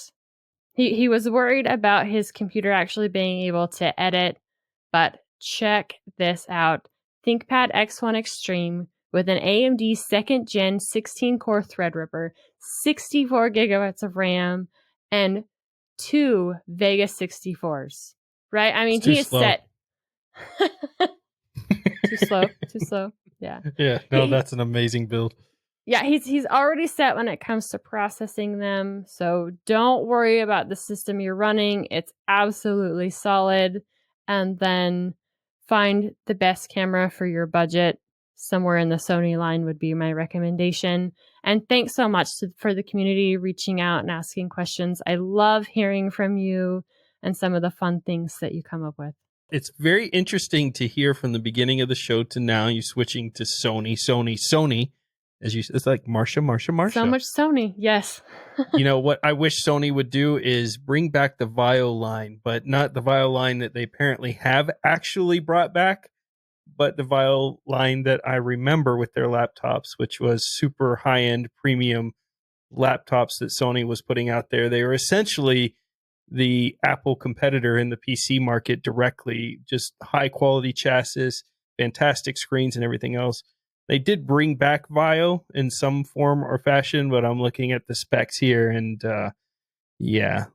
he was worried about his computer actually being able to edit, but check this out. ThinkPad X1 Extreme with an AMD 2nd Gen 16-core Threadripper, 64 gigabytes of RAM, and 2 Vega 64s. Right? I mean, he is set. Too slow. Yeah. Yeah. No, that's an amazing build. Yeah, he's already set when it comes to processing them. So don't worry about the system you're running. It's absolutely solid. And then find the best camera for your budget. Somewhere in the Sony line would be my recommendation. And thanks so much for the community reaching out and asking questions. I love hearing from you and some of the fun things that you come up with. It's very interesting to hear from the beginning of the show to now you switching to Sony. It's like Marsha. So much Sony, yes. What I wish Sony would do is bring back the Vio line, but not the Vio line that they apparently have actually brought back, but the Vio line that I remember with their laptops, which was super high-end premium laptops that Sony was putting out there. They were essentially the Apple competitor in the PC market directly, just high-quality chassis, fantastic screens, and everything else. They did bring back Vio in some form or fashion, but I'm looking at the specs here, and a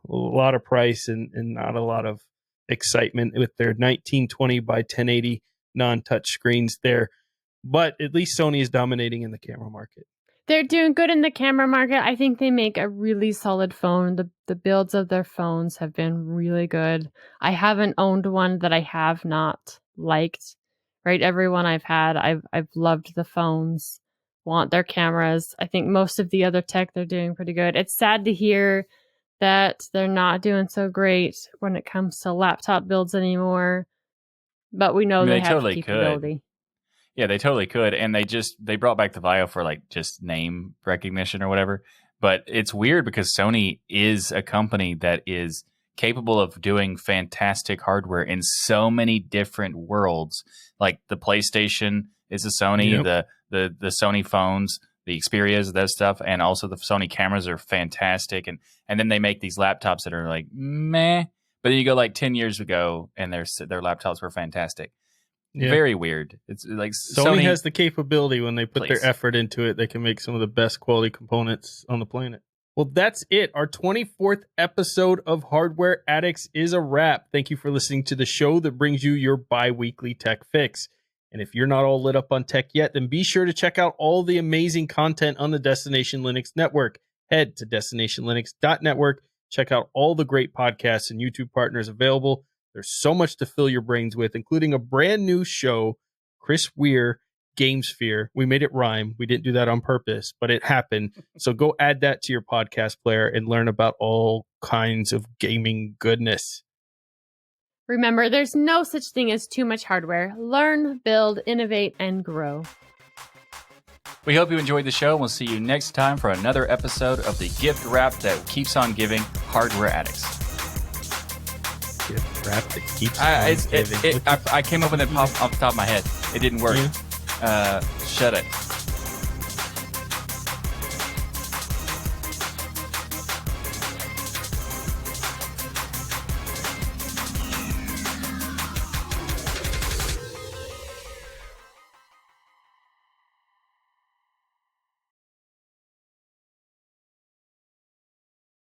lot of price and not a lot of excitement with their 1920 by 1080 non-touch screens there. But at least Sony is dominating in the camera market. They're doing good in the camera market. I think they make a really solid phone. The builds of their phones have been really good. I haven't owned one that I have not liked. Right, everyone I've had, I've loved the phones, want their cameras. I think most of the other tech they're doing pretty good. It's sad to hear that they're not doing so great when it comes to laptop builds anymore, but we know they have totally capability. Could. Yeah, they totally could, and they brought back the Vio for like just name recognition or whatever. But it's weird because Sony is a company that is capable of doing fantastic hardware in so many different worlds. Like the PlayStation is a Sony, Yep. the Sony phones, the Xperias, that stuff, and also the Sony cameras are fantastic. And then they make these laptops that are like meh, but then you go like 10 years ago and their laptops were fantastic. Yeah. Very weird. It's like Sony has the capability when they put Please. their effort into it, they can make some of the best quality components on the planet. Well, that's it. Our 24th episode of Hardware Addicts is a wrap. Thank you for listening to the show that brings you your bi-weekly tech fix. And if you're not all lit up on tech yet, then be sure to check out all the amazing content on the Destination Linux Network. Head to destinationlinux.network. Check out all the great podcasts and YouTube partners available. There's so much to fill your brains with, including a brand new show Chris Weir Gamesphere. We made it rhyme. We didn't do that on purpose, but it happened. So go add that to your podcast player and learn about all kinds of gaming goodness. Remember, there's no such thing as too much hardware. Learn, build, innovate, and grow. We hope you enjoyed the show. We'll see you next time for another episode of the gift wrap that keeps on giving, Hardware Addicts. Gift wrap that keeps on giving. I came up with it off the top of my head. It didn't work. Yeah. Shut it.